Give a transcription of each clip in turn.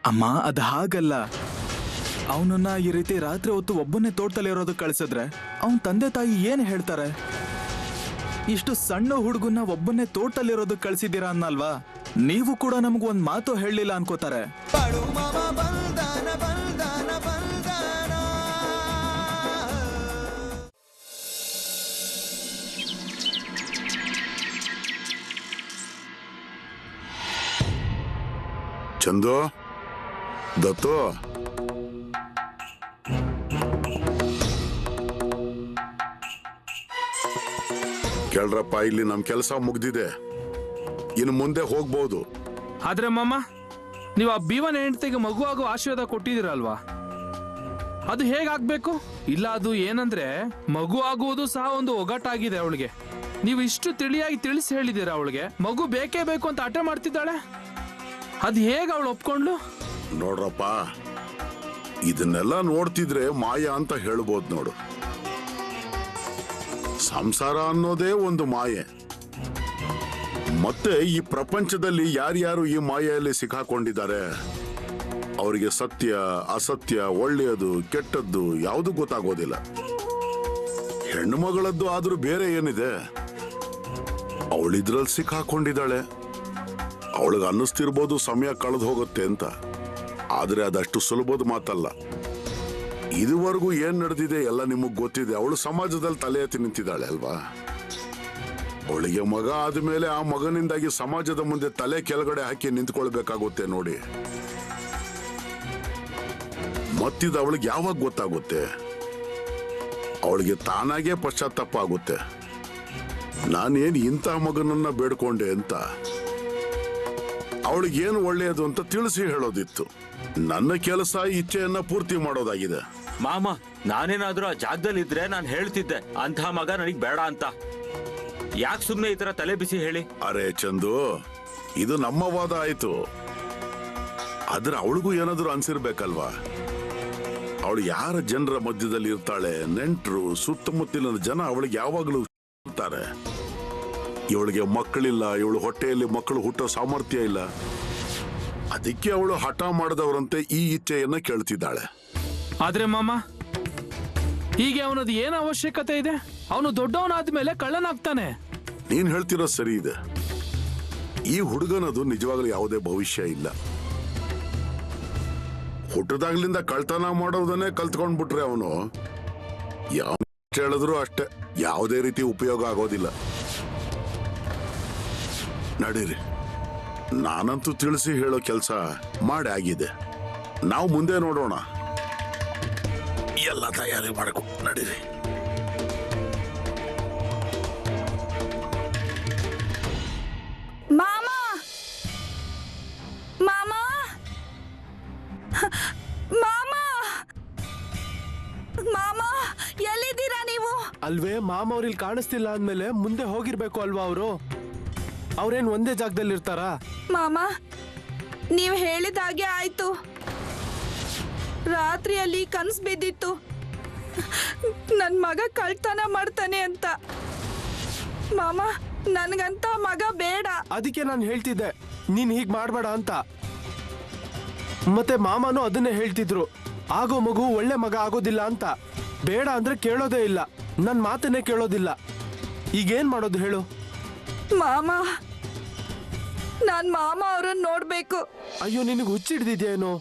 ಅಮ್ಮ ಅದ್ ಹಾಗಲ್ಲ. ಅವನನ್ನ ಈ ರೀತಿ ರಾತ್ರಿ ಹೊತ್ತು ಒಬ್ಬನೇ ತೋಟದಲ್ಲಿ ಇರೋದಕ್ಕೆ ಕಳಿಸಿದ್ರೆ ಅವನ್ ತಂದೆ ತಾಯಿ ಏನ್ ಹೇಳ್ತಾರೆ? ಇಷ್ಟು ಸಣ್ಣ ಹುಡುಗನ್ನ ಒಬ್ಬನೇ ತೋಟದಲ್ಲಿರೋದಕ್ಕೆ ಕಳ್ಸಿದ್ದೀರಾ ಅನ್ನಲ್ವಾ? ನೀವು ಕೂಡ ನಮಗೊಂದ್ ಮಾತು ಹೇಳಲಿಲ್ಲ ಅನ್ಕೋತಾರೆ. ಚಂದು, ದತ್ತು, ಕೇಳ್ರಪ್ಪ, ಇಲ್ಲಿ ನಮ್ ಕೆಲಸ ಮುಗ್ದಿದೆ, ಇನ್ನು ಮುಂದೆ ಹೋಗ್ಬಹುದು. ಆದ್ರೆ ಮಾಮ, ನೀವು ಆ ಭೀಮನ ಹೆಂಡತಿಗೆ ಮಗು ಆಗೋ ಆಶೀರ್ವಾದ ಕೊಟ್ಟಿದ್ದೀರಲ್ವಾ? ಅದು ಹೇಗಾಗ್ಬೇಕು? ಇಲ್ಲ, ಅದು ಏನಂದ್ರೆ ಮಗು ಆಗುವುದು ಸಹ ಒಂದು ಒಗಟಾಗಿದೆ ಅವಳಿಗೆ. ನೀವು ಇಷ್ಟು ತಿಳಿಯಾಗಿ ತಿಳಿಸಿ ಹೇಳಿದ್ದೀರ ಅವಳಿಗೆ ಮಗು ಬೇಕೇ ಬೇಕು ಅಂತ ಹಠ ಮಾಡ್ತಿದ್ದಾಳೆ. ಅದು ಹೇಗ ಅವಳು ಒಪ್ಕೊಂಡ್ಲು? ನೋಡ್ರಪ್ಪ, ಇದನ್ನೆಲ್ಲ ನೋಡ್ತಿದ್ರೆ ಮಾಯ ಅಂತ ಹೇಳ್ಬೋದು ನೋಡು. ಸಂಸಾರ ಅನ್ನೋದೇ ಒಂದು ಮಾಯೆ. ಮತ್ತೆ ಈ ಪ್ರಪಂಚದಲ್ಲಿ ಯಾರ್ಯಾರು ಈ ಮಾಯೆಯಲ್ಲಿ ಸಿಕ್ಕಾಕೊಂಡಿದ್ದಾರೆ, ಅವರಿಗೆ ಸತ್ಯ ಅಸತ್ಯ, ಒಳ್ಳೆಯದು ಕೆಟ್ಟದ್ದು ಯಾವುದು ಗೊತ್ತಾಗೋದಿಲ್ಲ. ಹೆಣ್ಣು ಮಗಳದ್ದು ಆದ್ರೂ ಬೇರೆ ಏನಿದೆ? ಅವಳಿದ್ರಲ್ಲಿ ಸಿಕ್ಕಾಕೊಂಡಿದ್ದಾಳೆ. ಅವಳಿಗೆ ಅನ್ನಿಸ್ತಿರ್ಬೋದು ಸಮಯ ಕಳೆದು ಹೋಗುತ್ತೆ ಅಂತ, ಆದ್ರೆ ಅದಷ್ಟು ಸುಲಭದ ಮಾತಲ್ಲ. ಇದುವರೆಗೂ ಏನ್ ನಡೆದಿದೆ ಎಲ್ಲ ನಿಮಗ್ ಗೊತ್ತಿದೆ. ಅವಳು ಸಮಾಜದಲ್ಲಿ ತಲೆ ಎತ್ತಿ ನಿಂತಿದ್ದಾಳೆ ಅಲ್ವಾ? ಅವಳಿಗೆ ಮಗ ಆದ್ಮೇಲೆ ಆ ಮಗನಿಂದಾಗಿ ಸಮಾಜದ ಮುಂದೆ ತಲೆ ಕೆಳಗಡೆ ಹಾಕಿ ನಿಂತ್ಕೊಳ್ಬೇಕಾಗುತ್ತೆ ನೋಡಿ. ಮತ್ತಿದು ಅವಳಿಗೆ ಯಾವಾಗ ಗೊತ್ತಾಗುತ್ತೆ? ಅವಳಿಗೆ ತಾನಾಗೇ ಪಶ್ಚಾತ್ತಾಪ ಆಗುತ್ತೆ, ನಾನೇನು ಇಂಥ ಮಗನನ್ನ ಬೇಡ್ಕೊಂಡೆ ಅಂತ. ಅವಳಿಗೇನು ಒಳ್ಳೆಯದು ಅಂತ ತಿಳಿಸಿ ಹೇಳೋದಿತ್ತು. ನನ್ನ ಕೆಲಸ ಇಚ್ಛೆಯನ್ನ ಪೂರ್ತಿ ಮಾಡೋದಾಗಿದೆ. ಮಾಮ, ನಾನೇನಾದ್ರೂ ಆ ಜಾಗದಲ್ಲಿ ಇದ್ರೆ ನಾನು ಹೇಳ್ತಿದ್ದೆ ಅಂತಹ ಮಗ ನನಗ್ ಬೇಡ ಅಂತ. ಯಾಕೆ ಸುಮ್ನೆ ಈ ತರ ತಲೆ ಬಿಸಿ ಹೇಳಿ? ಅರೆ ಚಂದು, ಇದು ನಮ್ಮ ವಾದ ಆಯ್ತು, ಆದ್ರೆ ಅವಳಿಗೂ ಏನಾದ್ರೂ ಅನ್ಸಿರ್ಬೇಕಲ್ವಾ? ಅವಳು ಯಾರ ಜನರ ಮಧ್ಯದಲ್ಲಿ ಇರ್ತಾಳೆ? ನೆಂಟರು, ಸುತ್ತಮುತ್ತಲಿನ ಜನ ಅವಳಿಗೆ ಯಾವಾಗಲೂ ಇರ್ತಾರೆ. ಇವಳಿಗೆ ಮಕ್ಕಳಿಲ್ಲ, ಇವಳು ಹೊಟ್ಟೆಯಲ್ಲಿ ಮಕ್ಕಳು ಹುಟ್ಟೋ ಸಾಮರ್ಥ್ಯ ಇಲ್ಲ. ಅದಕ್ಕೆ ಅವಳು ಹಠ ಮಾಡದವರಂತೆ ಈ ಇಚ್ಛೆಯನ್ನ ಕೇಳ್ತಿದ್ದಾಳೆ. ಆದ್ರೆ ಮಾಮ, ಹೀಗೆ ಅವನದು ಏನು ಅವಶ್ಯಕತೆ ಇದೆ? ಅವನು ದೊಡ್ಡವನಾದ್ಮೇಲೆ ಕಳ್ಳನಾಗ್ತಾನೆ. ನೀನ್ ಹೇಳ್ತಿರೋ ಸರಿ ಇದೆ. ಈ ಹುಡುಗನದು ನಿಜವಾಗ್ಲೂ ಯಾವುದೇ ಭವಿಷ್ಯ ಇಲ್ಲ. ಹುಟ್ಟದಾಗ್ಲಿಂದ ಕಳ್ತನ ಮಾಡೋದನ್ನೇ ಕಲ್ತ್ಕೊಂಡ್ಬಿಟ್ರೆ ಅವನು ಯಾವ ಹೇಳಿದ್ರು ಅಷ್ಟೇ, ಯಾವುದೇ ರೀತಿ ಉಪಯೋಗ ಆಗೋದಿಲ್ಲ. ನಡೀರಿ, ನಾನಂತೂ ತಿಳಿಸಿ ಹೇಳೋ ಕೆಲಸ ಮಾಡಿ ಆಗಿದೆ. ನಾವು ಮುಂದೆ ನೋಡೋಣ. ಎಲ್ಲ ತಯಾರಿ ಮಾಡಕು, ನಡೀರಿ. ಮಾಮ, ಮಾಮ, ಮಾಮ, ಮಾಮ, ಎಲ್ಲಿದ್ದೀರಾ ನೀವು? ಅಲ್ವೇ, ಮಾಮ ಅವ್ರಿಲ್ ಕಾಣಿಸ್ತಿಲ್ಲ ಅಂದ್ಮೇಲೆ ಮುಂದೆ ಹೋಗಿರ್ಬೇಕು ಅಲ್ವಾ? ಅವ್ರೇನ್ ಒಂದೇ ಜಾಗದಲ್ಲಿ ಇರ್ತಾರಾ? ಮಾಮ, ನೀವು ಹೇಳಿದಾಗೆ ಆಯ್ತು. ರಾತ್ರಿಯಲ್ಲಿ ಕನ್ಸು ಬಿದ್ದಿತ್ತು, ನನ್ ಮಗ ಕಳ್ತನ ಮಾಡ್ತಾನೆ ಅಂತ. ಮಾಮ, ನನ್ಗಂತ ಮಗ ಬೇಡ. ಅದಕ್ಕೆ ನಾನು ಹೇಳ್ತಿದ್ದೆ ನೀನ್ ಹೀಗ್ ಮಾಡ್ಬೇಡ ಅಂತ. ಮತ್ತೆ ಮಾಮನು ಅದನ್ನೇ ಹೇಳ್ತಿದ್ರು, ಆಗೋ ಮಗು ಒಳ್ಳೆ ಮಗ ಆಗೋದಿಲ್ಲ ಅಂತ. ಬೇಡ ಅಂದ್ರೆ ಕೇಳೋದೇ ಇಲ್ಲ, ನನ್ ಮಾತನ್ನೇ ಕೇಳೋದಿಲ್ಲ. ಈಗೇನ್ ಮಾಡೋದು ಹೇಳು? ಮಾಮ, ನಾನ್ ಮಾಮ ಅವ್ರನ್ನ ನೋಡ್ಬೇಕು. ಅಯ್ಯೋ, ನಿನಗೆ ಹುಚ್ಚಿಡ್ದಿದ್ಯೇನು?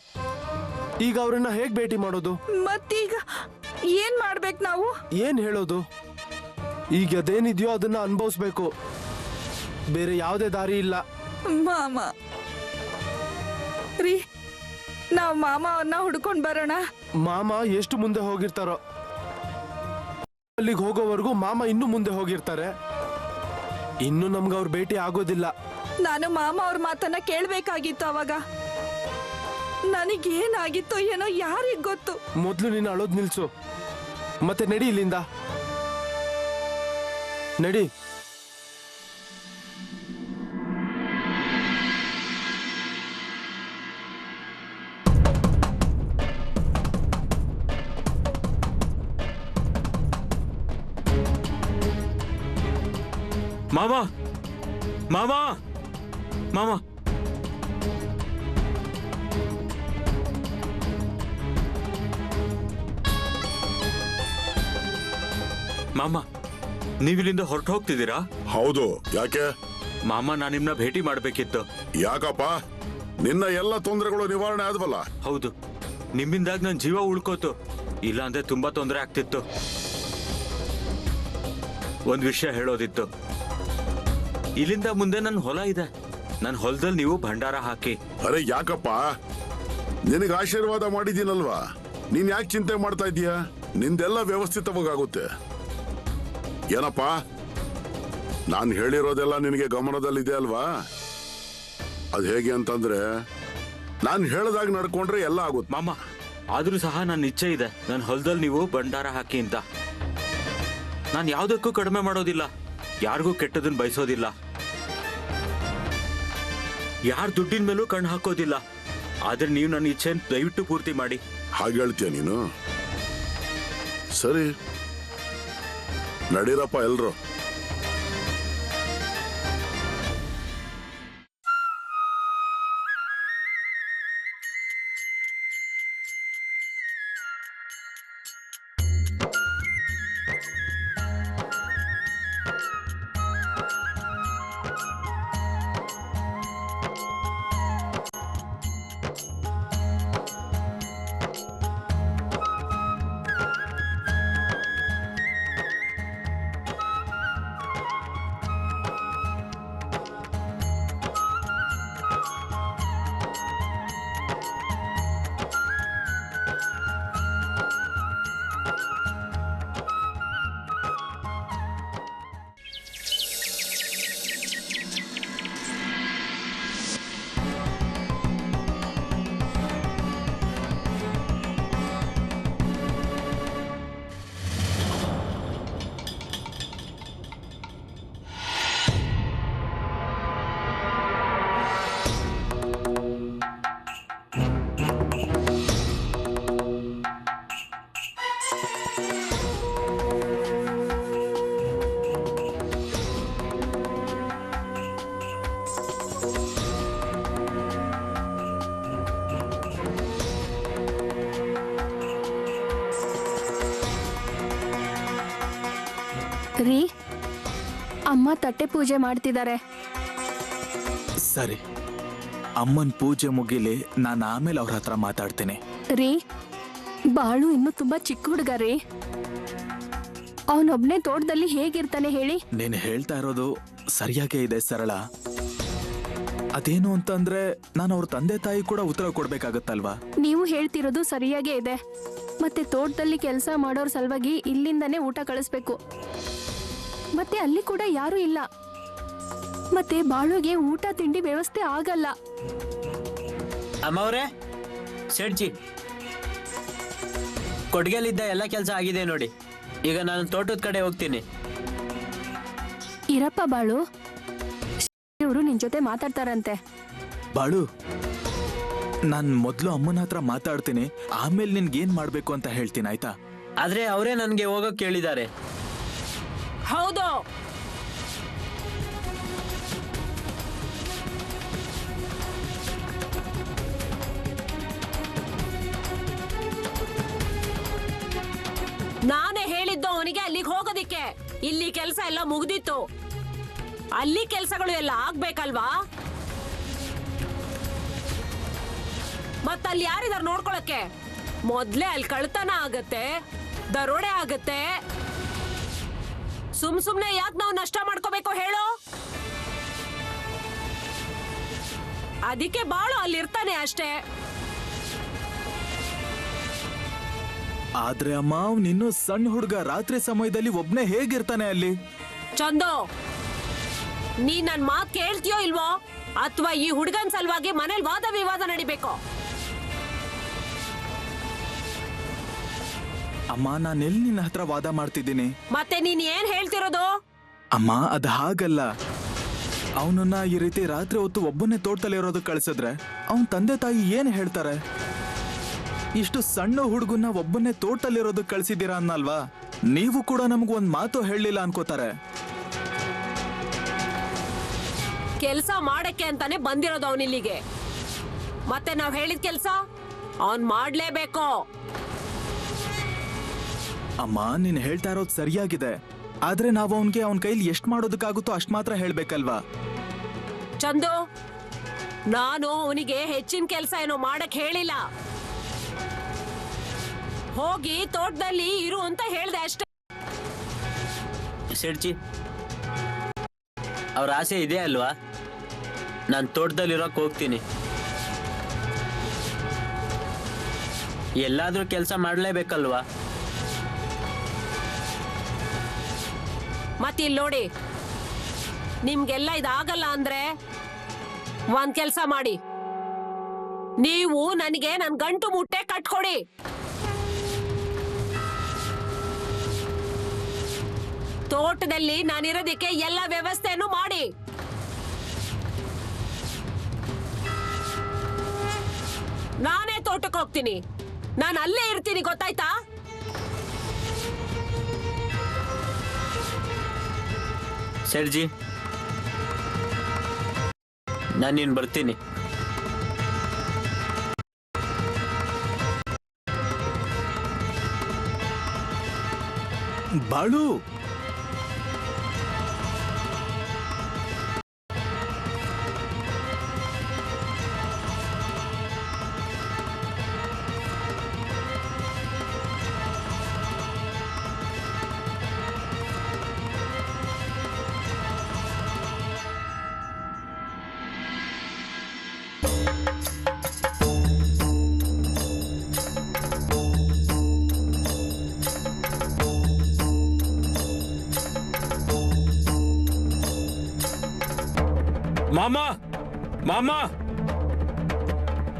ಈಗ ಅವ್ರನ್ನ ಹೇಗ್ ಭೇಟಿ ಮಾಡೋದು? ಮತ್ತೀಗ ಏನ್ ಮಾಡ್ಬೇಕು ನಾವು? ಏನ್ ಹೇಳೋದು? ಈಗ ಅದೇನಿದ್ಯೋ ಅದನ್ನ ಅನುಭವಿಸ್ಬೇಕು, ಬೇರೆ ಯಾವುದೇ ದಾರಿ ಇಲ್ಲ. ಮಾಮ ರೀ, ನಾವ್ ಮಾಮ ಅವ್ರನ್ನ ಹುಡ್ಕೊಂಡ್ ಬರೋಣ. ಮಾಮ ಎಷ್ಟು ಮುಂದೆ ಹೋಗಿರ್ತಾರೋ, ಅಲ್ಲಿಗೆ ಹೋಗೋವರೆಗೂ ಮಾಮ ಇನ್ನು ಮುಂದೆ ಹೋಗಿರ್ತಾರೆ. ಇನ್ನು ನಮ್ಗೆ ಅವ್ರ ಭೇಟಿ ಆಗೋದಿಲ್ಲ. ನಾನು ಮಾಮ ಅವ್ರ ಮಾತನ್ನ ಕೇಳ್ಬೇಕಾಗಿತ್ತು. ಅವಾಗ ನನಗೇನಾಗಿತ್ತು ಏನೋ ಯಾರಿಗ್ ಗೊತ್ತು. ಮೊದ್ಲು ನೀನು ಅಳೋದ್ ನಿಲ್ಸು, ಮತ್ತೆ ನಡಿ ಇಲ್ಲಿಂದ, ನಡಿ. ಮಾಮ, ಮಾಮ, ಮಾಮ, ಮಾಮ ನೀವಿಲ್ಲಿಂದ ಹೊರಟು ಹೋಗ್ತಿದ್ದೀರಾ? ಹೌದು. ಯಾಕೆ? ಮಾಮ ನಾನು ನಿಮ್ನ ಭೇಟಿ ಮಾಡ್ಬೇಕಿತ್ತು. ಯಾಕಪ್ಪ? ನಿನ್ನ ಎಲ್ಲ ತೊಂದರೆಗಳು ನಿವಾರಣೆ ಆದ್ವಲ್ಲ? ಹೌದು, ನಿಮ್ಮಿಂದಾಗಿ ನನ್ನ ಜೀವ ಉಳ್ಕೋತು. ಇಲ್ಲ ಅಂದ್ರೆ ತುಂಬಾ ತೊಂದರೆ ಆಗ್ತಿತ್ತು. ಒಂದ್ ವಿಷಯ ಹೇಳೋದಿತ್ತು. ಇಲ್ಲಿಂದ ಮುಂದೆ ನನ್ನ ಹೊಲ ಇದೆ. ನನ್ನ ಹೊಲದಲ್ಲಿ ನೀವು ಭಂಡಾರ ಹಾಕಿ. ಅರೆ ಯಾಕಪ್ಪ? ನಿನಗೆ ಆಶೀರ್ವಾದ ಮಾಡಿದ್ದೀನಲ್ವಾ, ನೀನ್ ಯಾಕೆ ಚಿಂತೆ ಮಾಡ್ತಾ ಇದೀಯಾ? ನಿಂದೆಲ್ಲ ವ್ಯವಸ್ಥಿತವಾಗುತ್ತೆ. ಏನಪ್ಪ, ನಾನು ಹೇಳಿರೋದೆಲ್ಲ ನಿನಗೆ ಗಮನದಲ್ಲಿದೆ ಅಲ್ವಾ? ಅದು ಹೇಗೆ ಅಂತಂದ್ರೆ, ನಾನು ಹೇಳ್ದಾಗ ನಡ್ಕೊಂಡ್ರೆ ಎಲ್ಲ ಆಗುತ್ತೆ. ಮಾಮ ಆದ್ರೂ ಸಹ ನನ್ನ ಇಚ್ಛೆ ಇದೆ, ನನ್ನ ಹೊಲದಲ್ಲಿ ನೀವು ಭಂಡಾರ ಹಾಕಿ ಅಂತ. ನಾನು ಯಾವುದಕ್ಕೂ ಕಡಿಮೆ ಮಾಡೋದಿಲ್ಲ, ಯಾರಿಗೂ ಕೆಟ್ಟದನ್ನ ಬಯಸೋದಿಲ್ಲ, ಯಾರ ದುಡ್ಡಿನ ಮೇಲೂ ಕಣ್ಣು ಹಾಕೋದಿಲ್ಲ. ಆದ್ರೆ ನೀವು ನನ್ನ ಇಚ್ಛೆ ದಯವಿಟ್ಟು ಪೂರ್ತಿ ಮಾಡಿ. ಹಾಗೆ ಹೇಳ್ತೀಯ ನೀನು? ಸರಿ, ನಡೀರಪ್ಪ ಎಲ್ರು. ರೀ, ಅಮ್ಮ ತಟ್ಟೆ ಪೂಜೆ ಮಾಡ್ತಿದ್ದಾರೆ. ಸರಿ, ಅಮ್ಮನ್ ಪೂಜೆ ಮುಗಿಲಿ, ನಾನು ಆಮೇಲೆ ಅವ್ರ ಹತ್ರ ಮಾತಾಡ್ತೀನಿ. ರೀ, ಬಾಳು ಇನ್ನೂ ತುಂಬಾ ಚಿಕ್ಕ ಹುಡುಗ ರೀ. ಅವನೊಬ್ನೇ ತೋಟದಲ್ಲಿ ಹೇಗಿರ್ತಾನೆ ಹೇಳಿ? ನೀನು ಹೇಳ್ತಾ ಇರೋದು ಸರಿಯಾಗೇ ಇದೆ ಸರಳ. ಅದೇನು ಅಂತಂದ್ರೆ, ನಾನು ಅವ್ರ ತಂದೆ ತಾಯಿ ಕೂಡ ಉತ್ತರ ಕೊಡ್ಬೇಕಾಗತ್ತಲ್ವಾ? ನೀವು ಹೇಳ್ತಿರೋದು ಸರಿಯಾಗೇ ಇದೆ. ಮತ್ತೆ ತೋಟದಲ್ಲಿ ಕೆಲಸ ಮಾಡೋರ್ ಸಲುವಾಗಿ ಇಲ್ಲಿಂದಾನೇ ಊಟ ಕಳಿಸ್ಬೇಕು. ಮತ್ತೆ ಅಲ್ಲಿ ಕೂಡ ಯಾರು ಇಲ್ಲ. ಮತ್ತೆ ಬಾಳುಗೆ ಊಟ ತಿಂಡಿ ವ್ಯವಸ್ಥೆ ಆಗಲ್ಲ. ಅಮ್ಮವ್ರೆ, ಸೇಠ್ಜಿ, ಕೊಡ್ಗೆಲಿದ್ದ ಎಲ್ಲ ಕೆಲಸ ಆಗಿದೆ ನೋಡಿ. ಈಗ ನಾನು ತೋಟದ ಕಡೆ ಹೋಗ್ತೀನಿ. ಇರಪ್ಪ ಬಾಳು, ಇವರು ನಿನ್ ಜೊತೆ ಮಾತಾಡ್ತಾರಂತೆ. ಬಾಳು, ನಾನ್ ಮೊದ್ಲು ಅಮ್ಮನ ಹತ್ರ ಮಾತಾಡ್ತೀನಿ, ಆಮೇಲೆ ನಿನ್ಗೇನ್ ಮಾಡ್ಬೇಕು ಅಂತ ಹೇಳ್ತೀನಿ, ಆಯ್ತಾ? ಆದ್ರೆ ಅವರೇ ನನ್ಗೆ ಹೋಗೋಕ್ ಕೇಳಿದ್ದಾರೆ. ಹೌದು, ನಾನೇ ಹೇಳಿದ್ದು ಅವನಿಗೆ ಅಲ್ಲಿಗೆ ಹೋಗೋದಿಕ್ಕೆ. ಇಲ್ಲಿ ಕೆಲಸ ಎಲ್ಲ ಮುಗ್ದಿತ್ತು, ಅಲ್ಲಿ ಕೆಲಸಗಳು ಎಲ್ಲ ಆಗ್ಬೇಕಲ್ವಾ? ಮತ್ತಲ್ಲಿ ಯಾರಿದಾರ ನೋಡ್ಕೊಳಕ್ಕೆ? ಮೊದ್ಲೇ ಅಲ್ಲಿ ಕಳ್ತನ ಆಗತ್ತೆ, ದರೋಡೆ ಆಗತ್ತೆ. ಸುಮ್ನೆ ಯಾಕೆ ನಾವು ನಷ್ಟ ಮಾಡ್ಕೋಬೇಕು ಹೇಳು? ಅದಕ್ಕೆ ಬಾಳು ಅಲ್ಲಿರ್ತಾನೆ ಅಷ್ಟೇ. ಆದ್ರೆ ಅಮ್ಮ, ಅವ್ನಿನ್ನೂ ಸಣ್ಣ ಹುಡುಗ, ರಾತ್ರಿ ಸಮಯದಲ್ಲಿ ಒಬ್ನೇ ಹೇಗಿರ್ತಾನೆ ಅಲ್ಲಿ? ಚಂದು, ನೀ ನನ್ ಮಾತ್ ಕೇಳ್ತೀಯೋ ಇಲ್ವೋ? ಅಥವಾ ಈ ಹುಡುಗನ್ ಸಲುವಾಗಿ ಮನೇಲಿ ವಾದ ವಿವಾದ ನಡಿಬೇಕು? ಅಮ್ಮ, ನಾನೆಲ್ಲಿ ನಿನ್ನ ಹತ್ರ ವಾದ ಮಾಡ್ತಿದ್ದೀನಿ? ಮತ್ತೆ ನೀನ್ ಏನ್ ಹೇಳ್ತಿರೋದು? ಅಮ್ಮ, ಅದ್ ಹಾಗಲ್ಲ. ಅವನನ್ನ ಈ ರೀತಿ ರಾತ್ರಿ ಹೊತ್ತು ಒಬ್ಬನೇ ತೋಟದಲ್ಲಿ ಇರೋದಕ್ಕೆ ಕಳ್ಸಿದ್ರೆ ಅವನ್ ತಂದೆ ತಾಯಿ ಏನ್ ಹೇಳ್ತಾರೆ? ಇಷ್ಟು ಸಣ್ಣ ಹುಡುಗನ್ನ ಒಬ್ಬನೇ ತೋಟದಲ್ಲಿರೋದಕ್ಕೆ ಕಳ್ಸಿದ್ದೀರಾ ಅನ್ನಲ್ವಾ? ನೀವು ಕೂಡ ನಮಗೊಂದ್ ಮಾತು ಹೇಳಲಿಲ್ಲ ಅನ್ಕೋತಾರೆ. ಕೆಲ್ಸ ಮಾಡಕ್ಕೆ ಅಂತಾನೆ ಬಂದಿರೋದು ಅವನಿಲ್ಲಿಗೆ. ಮತ್ತೆ ನಾವ್ ಹೇಳಿದ ಕೆಲ್ಸ ಅವನ್ ಮಾಡ್ಲೇಬೇಕು. ಅಮ್ಮ ನೀನ್ ಹೇಳ್ತಾ ಇರೋದು ಸರಿಯಾಗಿದೆ, ಆದ್ರೆ ನಾವು ಅವನ್ ಕೈಲಿ ಎಷ್ಟ್ ಮಾಡೋದಕ್ಕಾಗುತ್ತೋ ಅಷ್ಟ್ ಮಾತ್ರ ಹೇಳ್ಬೇಕಲ್ವಾ? ಚಂದು, ನಾನು ಅವನಿಗೆ ಹೆಚ್ಚಿನ ಕೆಲಸ ಏನೋ ಮಾಡಕ್ ಹೇಳಿಲ್ಲ. ಹೋಗಿ ತೋಟದಲ್ಲಿ ಇರು ಅಂತ ಹೇಳ್ದೆ ಅಷ್ಟೇ. ಸೇಡ್ಜಿ, ಅವ್ರ ಆಸೆ ಇದೆ ಅಲ್ವಾ? ನಾನು ತೋಟದಲ್ಲಿರೋಕ್ ಹೋಗ್ತೀನಿ. ಎಲ್ಲಾದ್ರೂ ಕೆಲಸ ಮಾಡ್ಲೇಬೇಕಲ್ವಾ? ಮತ್ತಿಲ್ಲಿ ನೋಡಿ, ನಿಮ್ಗೆಲ್ಲ ಇದಾಗಲ್ಲ ಅಂದ್ರೆ ಒಂದ್ ಕೆಲ್ಸ ಮಾಡಿ, ನೀವು ನನಗೆ ನನ್ ಗಂಟು ಮುಟ್ಟೆ ಕಟ್ಕೊಡಿ. ತೋಟದಲ್ಲಿ ನಾನಿರೋದಕ್ಕೆ ಎಲ್ಲ ವ್ಯವಸ್ಥೆಯನ್ನು ಮಾಡಿ. ನಾನೇ ತೋಟಕ್ಕೆ ಹೋಗ್ತೀನಿ, ನಾನು ಅಲ್ಲೇ ಇರ್ತೀನಿ, ಗೊತ್ತಾಯ್ತಾ? ಸೇಡ್ಜಿ, ನಾನಿನ್ ಬರ್ತೀನಿ. ಬಾಳು, ಮಾಮ ಮಾಮ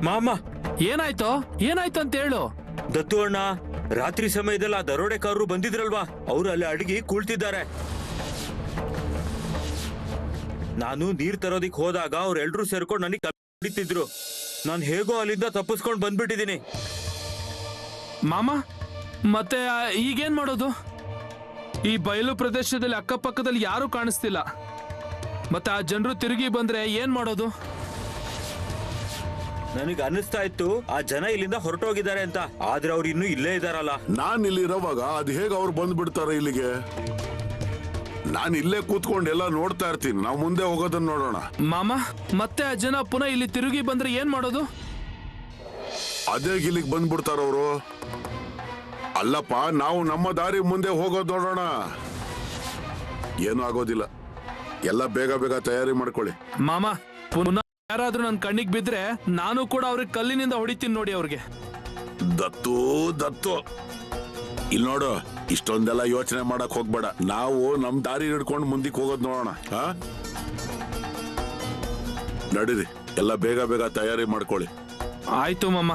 ಮಾಮ, ಏನಾಯ್ತು ಏನಾಯ್ತು ಅಂತ ಹೇಳು. ದತ್ತು ಅಣ್ಣ, ರಾತ್ರಿ ಸಮಯದಲ್ಲಿ ಆ ದರೋಡೆಕಾರರು ಬಂದಿದ್ರಲ್ವಾ, ಅವರು ಅಲ್ಲಿ ಅಡಗಿ ಕೂಳ್ತಿದ್ದಾರೆ. ನಾನು ನೀರ್ ತರೋದಿಕ್ ಹೋದಾಗ ಅವ್ರೆಲ್ರೂ ಸೇರ್ಕೊಂಡು ನನಗೆ ಕಡಿತಿದ್ರು. ನಾನು ಹೇಗೋ ಅಲ್ಲಿಂದ ತಪ್ಪಿಸ್ಕೊಂಡು ಬಂದ್ಬಿಟ್ಟಿದ್ದೀನಿ. ಮಾಮ, ಮತ್ತೆ ಈಗೇನ್ ಮಾಡೋದು? ಈ ಬಯಲು ಪ್ರದೇಶದಲ್ಲಿ ಅಕ್ಕಪಕ್ಕದಲ್ಲಿ ಯಾರು ಕಾಣಿಸ್ತಿಲ್ಲ. ಮತ್ತೆ ಆ ಜನರು ತಿರುಗಿ ಬಂದ್ರೆ ಏನ್ ಮಾಡೋದು? ನನಗೆ ಅನ್ನಿಸ್ತಾ ಇತ್ತು ಆ ಜನ ಇಲ್ಲಿಂದ ಹೊರಟೋಗಿದ್ದಾರೆ ಅಂತ, ಆದ್ರೆ ಅವ್ರು ಇನ್ನೂ ಇಲ್ಲೇ ಇದಾರಲ್ಲ. ನಾನ್ ಇಲ್ಲಿರೋವಾಗ ಅದ್ ಹೇಗ ಅವ್ರು ಬಂದ್ಬಿಡ್ತಾರೆ ಇಲ್ಲಿಗೆ? ನಾನು ಇಲ್ಲೇ ಕೂತ್ಕೊಂಡು ಎಲ್ಲ ನೋಡ್ತಾ ಇರ್ತೀನಿ. ನಾವು ಮುಂದೆ ಹೋಗೋದನ್ನ ನೋಡೋಣ. ಮಾಮ, ಮತ್ತೆ ಆ ಜನ ಪುನಃ ಇಲ್ಲಿ ತಿರುಗಿ ಬಂದ್ರೆ ಏನ್ ಮಾಡೋದು? ಅದೇ ಇಲ್ಲಿಗೆ ಬಂದ್ಬಿಡ್ತಾರವ್ರು. ಅಲ್ಲಪ್ಪ, ನಾವು ನಮ್ಮ ದಾರಿ ಮುಂದೆ ಹೋಗೋದು ನೋಡೋಣ. ಏನೂ ಆಗೋದಿಲ್ಲ. ಎಲ್ಲ ಬೇಗ ಬೇಗ ತಯಾರಿ ಮಾಡ್ಕೊಳ್ಳಿ. ಮಾಮ, ಪುನಃ ಯಾರಾದ್ರೂ ನನ್ ಕಣ್ಣಿಗೆ ಬಿದ್ರೆ ನಾನು ಕೂಡ ಅವ್ರಿಗೆ ಕಲ್ಲಿನಿಂದ ಹೊಡಿತೀನಿ ನೋಡಿ ಅವ್ರಿಗೆ. ದತ್ತು ದತ್ತು, ಇಲ್ಲಿ ನೋಡು, ಇಷ್ಟೊಂದೆಲ್ಲ ಯೋಚನೆ ಮಾಡಕ್ ಹೋಗ್ಬೇಡ. ನಾವು ನಮ್ ದಾರಿ ಹಿಡ್ಕೊಂಡು ಮುಂದಕ್ಕೆ ಹೋಗೋದು ನೋಡೋಣ. ನಡೀರಿ, ಎಲ್ಲ ಬೇಗ ಬೇಗ ತಯಾರಿ ಮಾಡ್ಕೊಳ್ಳಿ. ಆಯ್ತು ಮಾಮ.